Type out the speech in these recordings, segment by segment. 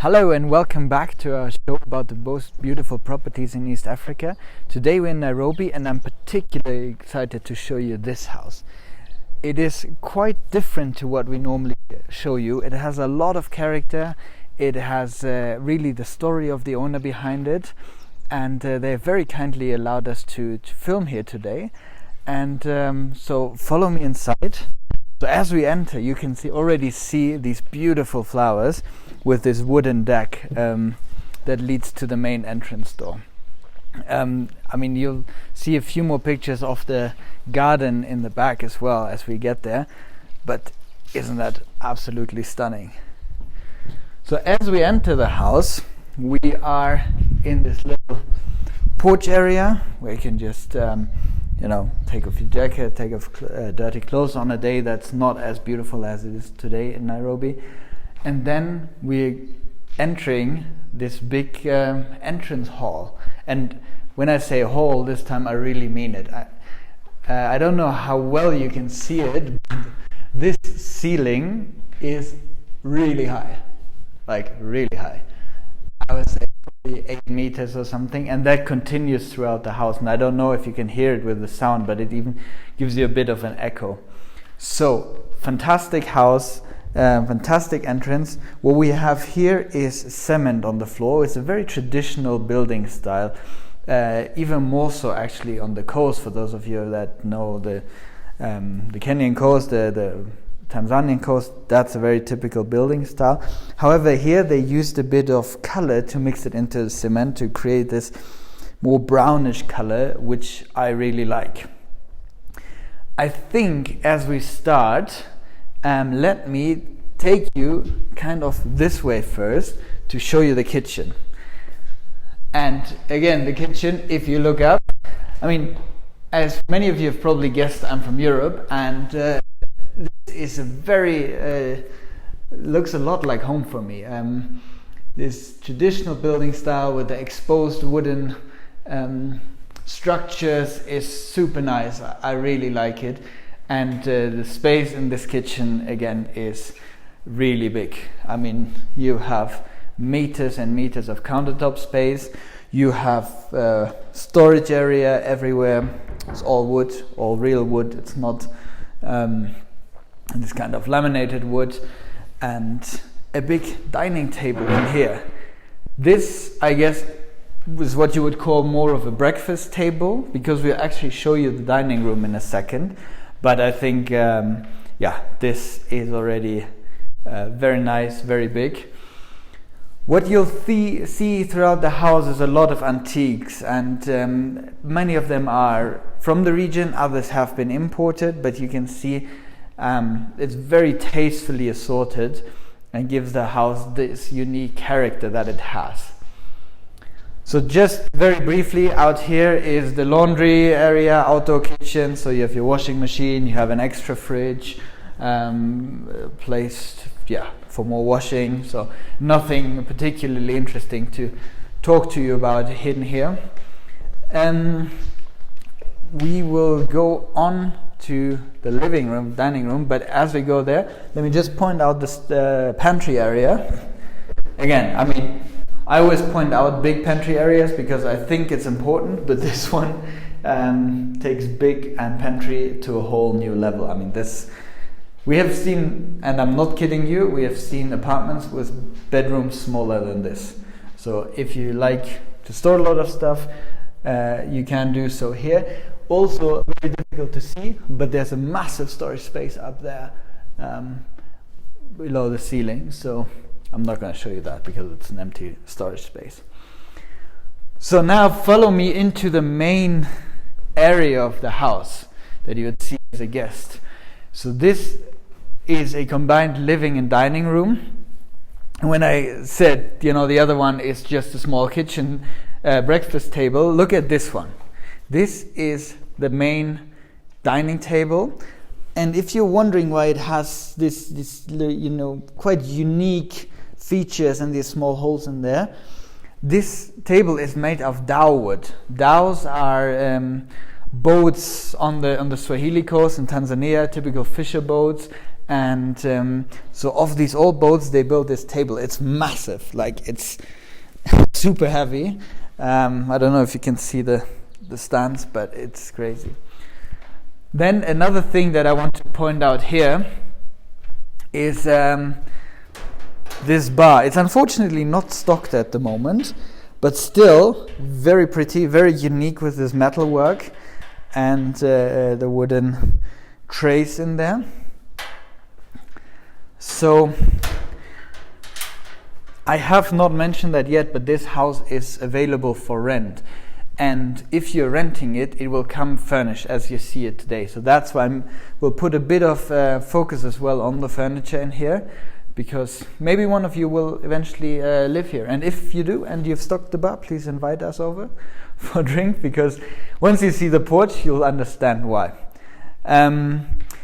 Hello and welcome back to our show about the most beautiful properties in East Africa. Today we're in Nairobi and I'm particularly excited to show you this house. It is quite different to what we normally show you. It has a lot of character. It has really the story of the owner behind it, and they very kindly allowed us to film here today. And so follow me inside. So as we enter, you can already see these beautiful flowers with this wooden deck that leads to the main entrance door. You'll see a few more pictures of the garden in the back as well as we get there, but isn't that absolutely stunning? So as we enter the house, we are in this little porch area where you can just take off your jacket, take off dirty clothes on a day that's not as beautiful as it is today in Nairobi. And then we're entering this big entrance hall. And when I say hall this time, I really mean it. I don't know how well you can see it, but this ceiling is really high, like really high. I would say probably 8 meters or something, and that continues throughout the house. And I don't know if you can hear it with the sound, but it even gives you a bit of an echo. So, fantastic house. Fantastic entrance. What we have here is cement on the floor. It's a very traditional building style, even more so actually on the coast. For those of you that know the Kenyan coast, the Tanzanian coast, that's a very typical building style. However, here they used a bit of color to mix it into the cement to create this more brownish color, which I really like. I think as we start, let me take you kind of this way first to show you the kitchen. And again, the kitchen, if you look up, as many of you have probably guessed, I'm from Europe, and this is a very, looks a lot like home for me. This traditional building style with the exposed wooden structures is super nice. I really like it. And the space in this kitchen, again, is really big. You have meters and meters of countertop space. You have storage area everywhere. It's all wood, all real wood. It's not this kind of laminated wood. And a big dining table in here. This, I guess, was what you would call more of a breakfast table, because we'll actually show you the dining room in a second. But I think, this is already very nice, very big. What you'll see throughout the house is a lot of antiques, and many of them are from the region, others have been imported, but you can see it's very tastefully assorted and gives the house this unique character that it has. So just very briefly, out here is the laundry area, outdoor kitchen. So you have your washing machine, you have an extra fridge placed, for more washing. So nothing particularly interesting to talk to you about hidden here. We will go on to the living room, dining room. But as we go there, let me just point out this pantry area. Again, I always point out big pantry areas because I think it's important, but this one takes big and pantry to a whole new level. We have seen, and I'm not kidding you, we have seen apartments with bedrooms smaller than this. So if you like to store a lot of stuff, you can do so here. Also very difficult to see, but there's a massive storage space up there below the ceiling. So I'm not going to show you that because it's an empty storage space. So now follow me into the main area of the house that you would see as a guest. So this is a combined living and dining room. When I said, the other one is just a small kitchen breakfast table, look at this one. This is the main dining table. And if you're wondering why it has this quite unique features and these small holes in there, this table is made of dhow wood. Dhows are boats on the Swahili coast in Tanzania, typical fisher boats, And so of these old boats, they built this table. It's massive, like it's super heavy. I don't know if you can see the stands, but it's crazy. Then another thing that I want to point out here is this bar. It's unfortunately not stocked at the moment, but still very pretty, very unique with this metalwork and the wooden trays in there. So I have not mentioned that yet, but this house is available for rent. And if you're renting it, it will come furnished as you see it today. So that's why we'll put a bit of focus as well on the furniture in here, because maybe one of you will eventually live here. And if you do and you've stocked the bar, please invite us over for a drink, because once you see the porch, you'll understand why.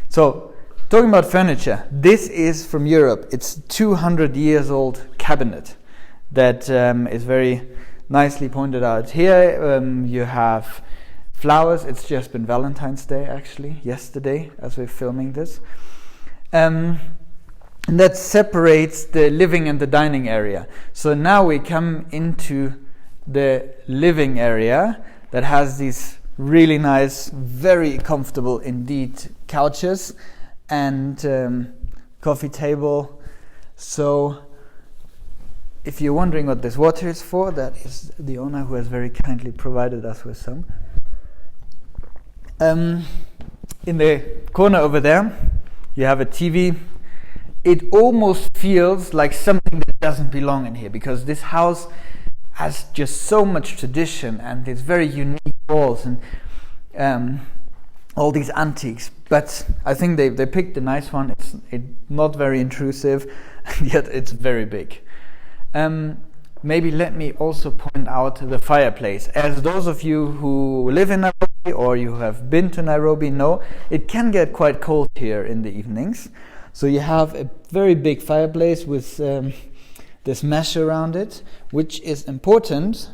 So talking about furniture, this is from Europe. It's 200 years old cabinet that is very nicely pointed out. Here you have flowers. It's just been Valentine's Day actually, yesterday, as we're filming this. And that separates the living and the dining area. So now we come into the living area that has these really nice, very comfortable indeed couches and coffee table. So if you're wondering what this water is for, that is the owner who has very kindly provided us with some. In the corner over there, you have a TV. It almost feels like something that doesn't belong in here, because this house has just so much tradition and it's very unique walls and all these antiques. But I think they picked a nice one. It's not very intrusive, and yet it's very big. Maybe let me also point out the fireplace. As those of you who live in Nairobi or you have been to Nairobi know, it can get quite cold here in the evenings. So you have a very big fireplace with this mesh around it, which is important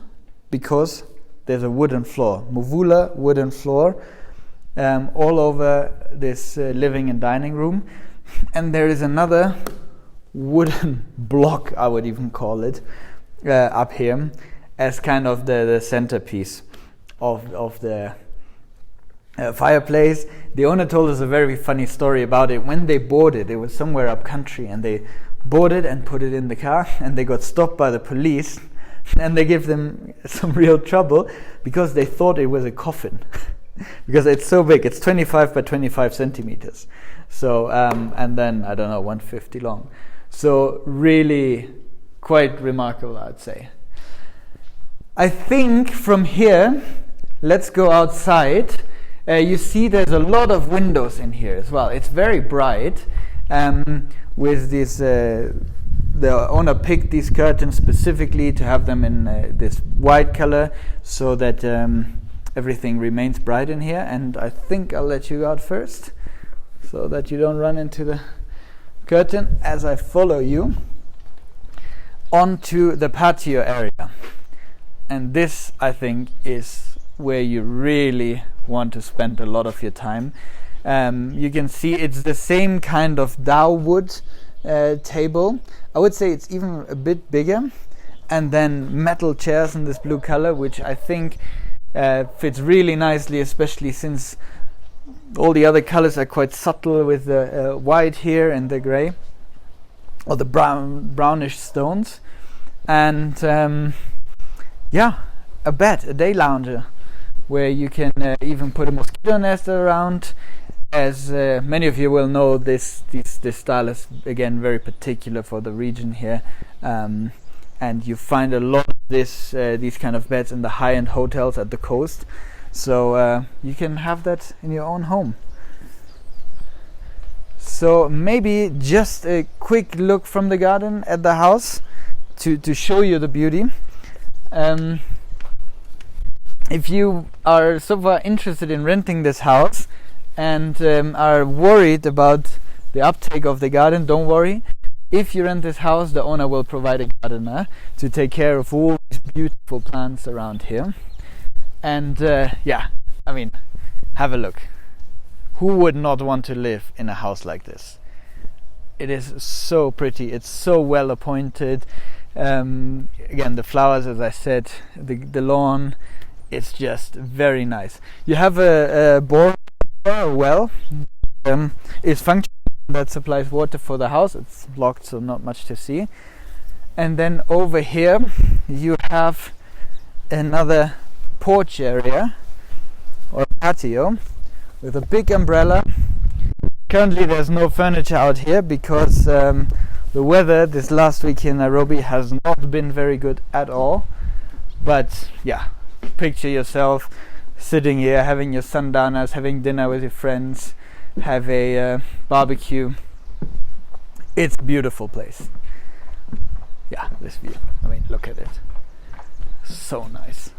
because there's a wooden floor, Movula wooden floor, all over this living and dining room. And there is another wooden block, I would even call it, up here as kind of the centerpiece of the fireplace. The owner told us a very funny story about it. When they bought it, it was somewhere up country, and they bought it and put it in the car, and they got stopped by the police, and they gave them some real trouble because they thought it was a coffin because it's so big. It's 25 by 25 centimeters. So and then I don't know, 150 long. So really quite remarkable, I'd say. I think from here, let's go outside. You see there's a lot of windows in here as well. It's very bright with this, the owner picked these curtains specifically to have them in this white color so that everything remains bright in here. And I think I'll let you go out first so that you don't run into the curtain as I follow you onto the patio area. And this, I think, is where you really want to spend a lot of your time. You can see it's the same kind of Dao wood table. I would say it's even a bit bigger, and then metal chairs in this blue color, which I think fits really nicely, especially since all the other colors are quite subtle with the white here and the gray or the brownish stones. And yeah, a bed, a day lounger, where you can even put a mosquito nest around. As many of you will know, this style is again very particular for the region here, and you find a lot of these kind of beds in the high-end hotels at the coast. So you can have that in your own home. So maybe just a quick look from the garden at the house to show you the beauty. If you are so far interested in renting this house and are worried about the uptake of the garden, don't worry. If you rent this house, the owner will provide a gardener to take care of all these beautiful plants around here. And yeah, I mean, have a look. Who would not want to live in a house like this? it is so pretty. It's so well appointed. Again, the flowers, as I said, the lawn, it's just very nice. You have a bore well, is functional, that supplies water for the house. It's blocked, so not much to see. And then over here you have another porch area or patio with a big umbrella. Currently there's no furniture out here because the weather this last week in Nairobi has not been very good at all. But yeah, picture yourself sitting here, having your sundowners, having dinner with your friends, have a barbecue. It's a beautiful place. Yeah, this view. I mean, look at it. So nice.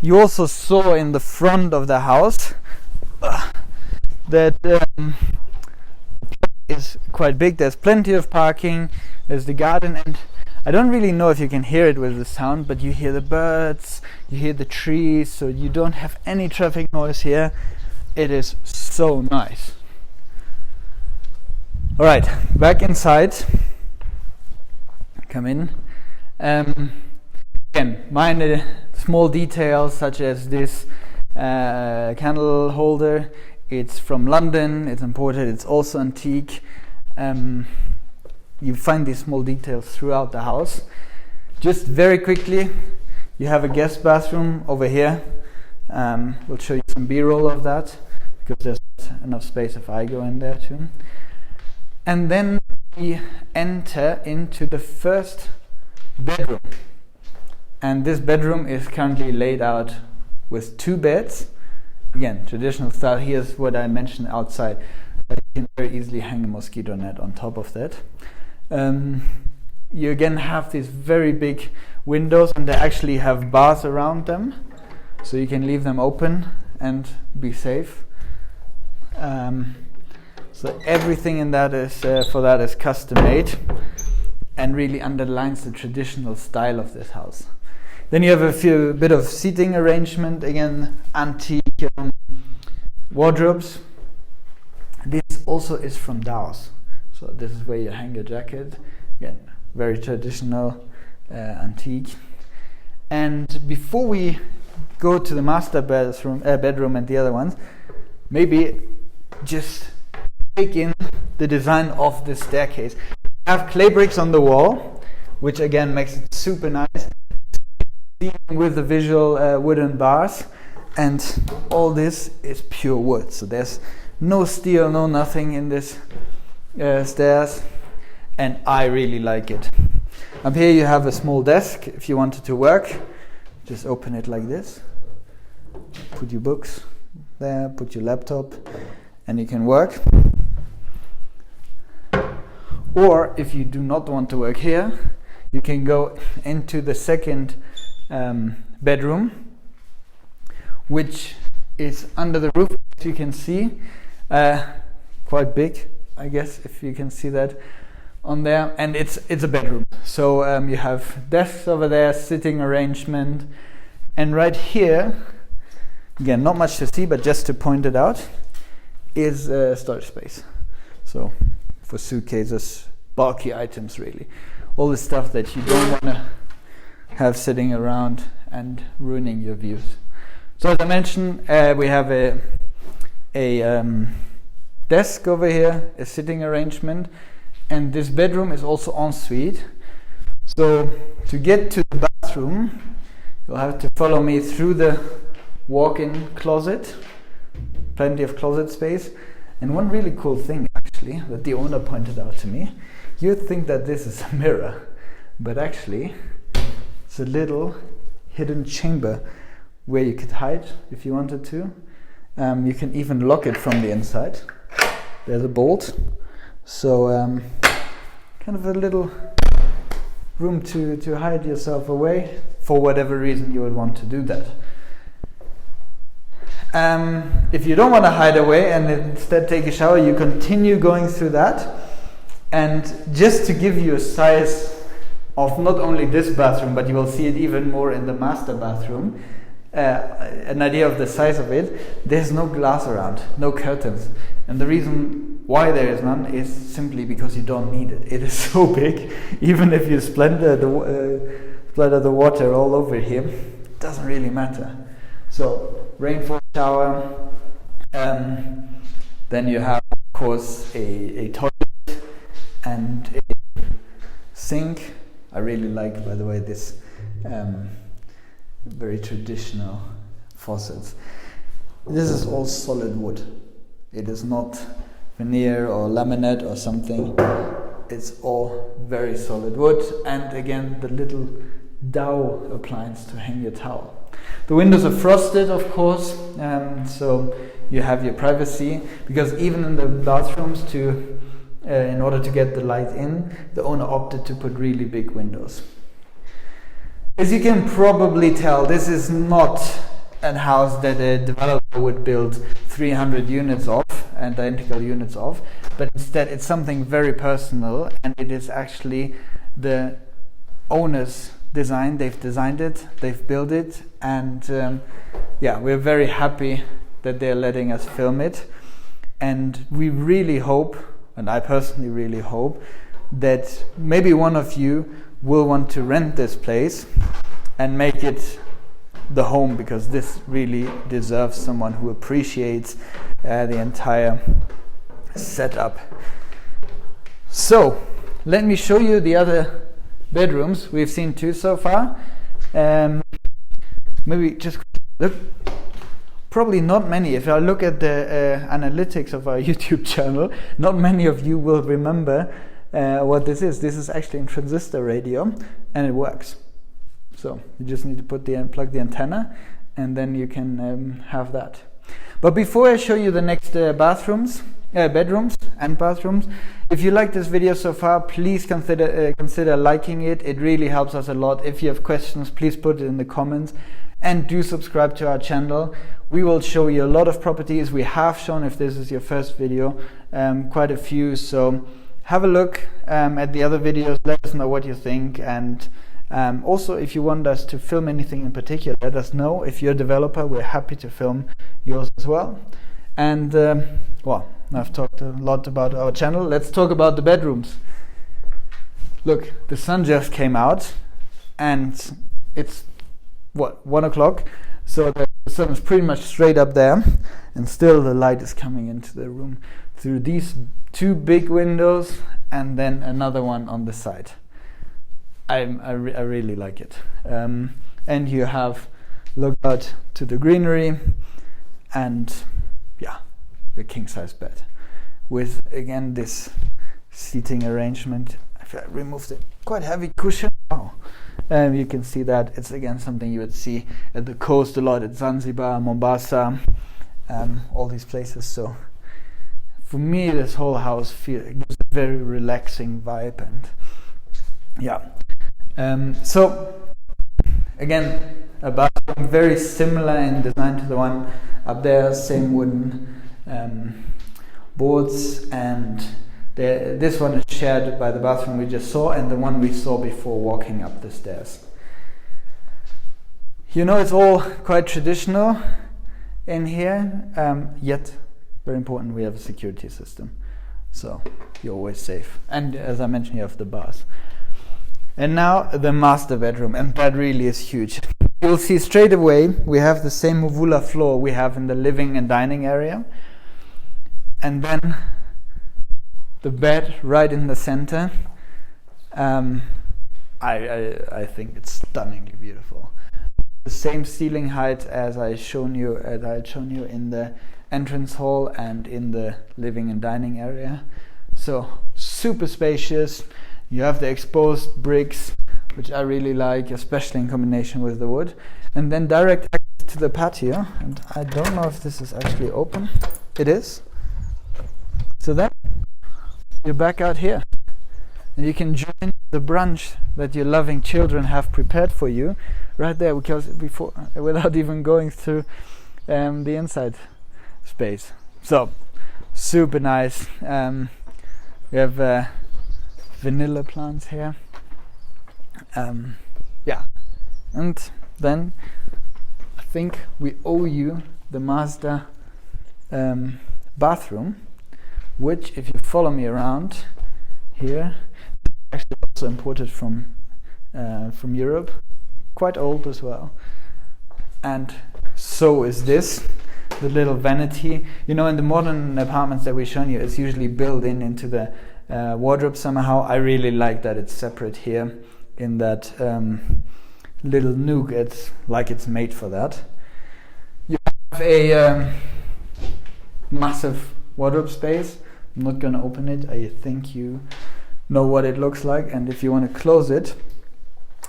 You also saw in the front of the house that is quite big. There's plenty of parking. There's the garden, and I don't really know if you can hear it with the sound, but you hear the birds, you hear the trees, so you don't have any traffic noise here. It is so nice. Alright, back inside. Come in. Again, mind small details such as this candle holder. It's from London, it's imported, it's also antique. You find these small details throughout the house. Just very quickly, you have a guest bathroom over here. We'll show you some B-roll of that because there's not enough space if I go in there too. And then we enter into the first bedroom. And this bedroom is currently laid out with 2 beds. Again, traditional style. Here's what I mentioned outside. You can very easily hang a mosquito net on top of that. You again have these very big windows, and they actually have bars around them, so you can leave them open and be safe. So everything in that is for that is custom made, and really underlines the traditional style of this house. Then you have a bit of seating arrangement, again antique wardrobes. This also is from Dow's, so this is where you hang your jacket. Again, very traditional, antique. And before we go to the master bedroom and the other ones, maybe just take in the design of the staircase. We have clay bricks on the wall, which again makes it super nice. With the visual wooden bars, and all this is pure wood. So there's no steel, no nothing in this stairs, and I really like it. Up here you have a small desk if you wanted to work. Just open it like this. Put your books there, put your laptop, and you can work. Or if you do not want to work here, you can go into the second bedroom, which is under the roof, as you can see. Quite big, I guess, if you can see that on there. And it's a bedroom. So you have desks over there, sitting arrangement, and right here, again, not much to see, but just to point it out, is storage space. So for suitcases, bulky items, really, all the stuff that you don't want to have sitting around and ruining your views. So as I mentioned, we have a desk over here, a sitting arrangement, and this bedroom is also en suite. So to get to the bathroom, you'll have to follow me through the walk-in closet. Plenty of closet space. And one really cool thing, actually, that the owner pointed out to me, you'd think that this is a mirror, but actually it's a little hidden chamber where you could hide if you wanted to. You can even lock it from the inside. There's a bolt, so kind of a little room to hide yourself away for whatever reason you would want to do that. If you don't want to hide away and instead take a shower, you continue going through that. And just to give you a size of not only this bathroom, but you will see it even more in the master bathroom, an idea of the size of it, there's no glass around, no curtains. And the reason why there is none is simply because you don't need it. It is so big, even if you splatter the water all over here, it doesn't really matter. So rainfall shower, then you have of course a toilet and a sink. I really like, by the way, this very traditional faucets. This is all solid wood. It is not veneer or laminate or something. It's all very solid wood, and again the little dowel appliance to hang your towel. The windows are frosted, of course, so you have your privacy, because even in the bathrooms, in order to get the light in, the owner opted to put really big windows. As you can probably tell, this is not a house that a developer would build 300 units of, identical units of, but instead it's something very personal, and it is actually the owner's design. They've designed it, they've built it, and we're very happy that they're letting us film it. And we really hope, and I personally really hope, that maybe one of you will want to rent this place and make it the home, because this really deserves someone who appreciates the entire setup. So let me show you the other bedrooms. We've seen 2 so far. Maybe just look. Probably not many. If I look at the analytics of our YouTube channel, not many of you will remember what this is. This is actually a transistor radio, and it works. So you just need to plug the antenna, and then you can have that. But before I show you the next bedrooms and bathrooms, if you like this video so far, please consider liking it. It really helps us a lot. If you have questions, please put it in the comments, and do subscribe to our channel. We will show you a lot of properties. We have shown, if this is your first video, quite a few. So have a look at the other videos. Let us know what you think, and also, if you want us to film anything in particular, let us know. If you're a developer, we're happy to film yours as well. And I've talked a lot about our channel. Let's talk about the bedrooms. Look, the sun just came out, and it's 1 o'clock, so the sun is pretty much straight up there, and still the light is coming into the room through these 2 big windows, and then another one on the side. I really like it. And you have look out to the greenery, and the king size bed with, again, this seating arrangement. I removed a quite heavy cushion. You can see that it's again something you would see at the coast a lot, at Zanzibar, Mombasa, all these places. So for me, this whole house gives a very relaxing vibe, and so again, a bathroom very similar in design to the one up there, same wooden boards, and this one is shared by the bathroom we just saw and the one we saw before walking up the stairs. It's all quite traditional in here, yet very important, we have a security system, so you're always safe. And as I mentioned, you have the bars. And now the master bedroom, and that really is huge. You'll see straight away we have the same Movula floor we have in the living and dining area, and then the bed right in the center. I think it's stunningly beautiful. The same ceiling height as I had shown you in the entrance hall and in the living and dining area. So super spacious. You have the exposed bricks, which I really like, especially in combination with the wood. And then direct access to the patio. And I don't know if this is actually open. It is. So then you're back out here. And you can join the brunch that your loving children have prepared for you right there, without even going through the inside space. So super nice. We have vanilla plants here. And then I think we owe you the master bathroom, which, if you follow me around here, actually also imported from Europe, quite old as well. And so is this, the little vanity. You know, in the modern apartments that we've shown you, it's usually built into the wardrobe somehow. I really like that it's separate here in that little nook. It's like it's made for that. You have a massive wardrobe space. I'm not going to open it. I think you know what it looks like, and if you want to close it,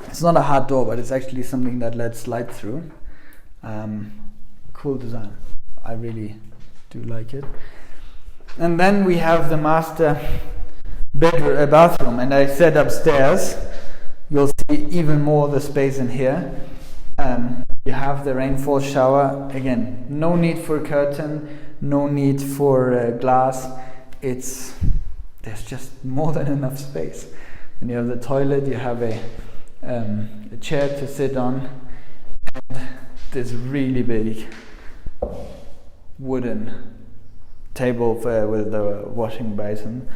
it's not a hard door, but it's actually something that lets light through. Cool design. I really do like it. And then we have the master bathroom, and I said upstairs you'll see even more of the space in here. You have the rainfall shower. Again, no need for a curtain, no need for glass. There's just more than enough space. And you have the toilet, you have a chair to sit on, and this really big wooden table with the washing basin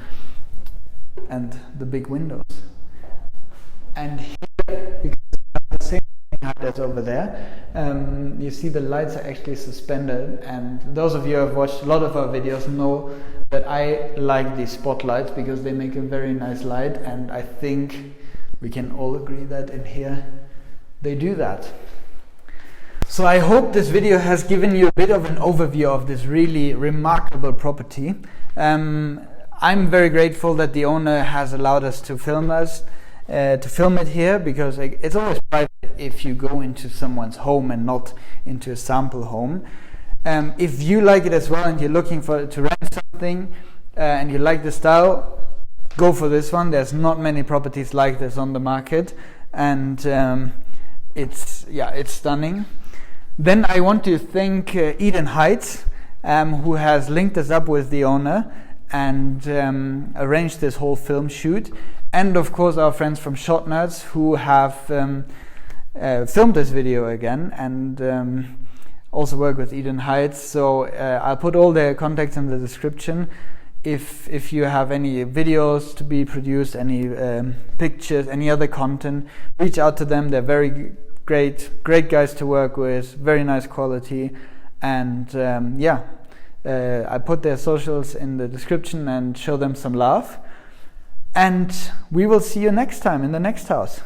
and the big windows. And here you can have the same thing that's over there. You see the lights are actually suspended, and those of you who have watched a lot of our videos know that I like these spotlights because they make a very nice light, and I think we can all agree that in here they do that. So I hope this video has given you a bit of an overview of this really remarkable property. I'm very grateful that the owner has allowed us to film it here, because it's always private if you go into someone's home and not into a sample home. If you like it as well and you're looking to rent something and you like the style, go for this one. There's not many properties like this on the market, and it's stunning. Then I want to thank Eden Heights, who has linked us up with the owner and arranged this whole film shoot, and of course our friends from Shot Nerds, who have filmed this video again, and also work with Eden Heights. So I'll put all their contacts in the description. If you have any videos to be produced, any pictures, any other content, reach out to them. They're very great guys to work with, very nice quality, and I put their socials in the description and show them some love. And we will see you next time in the next house.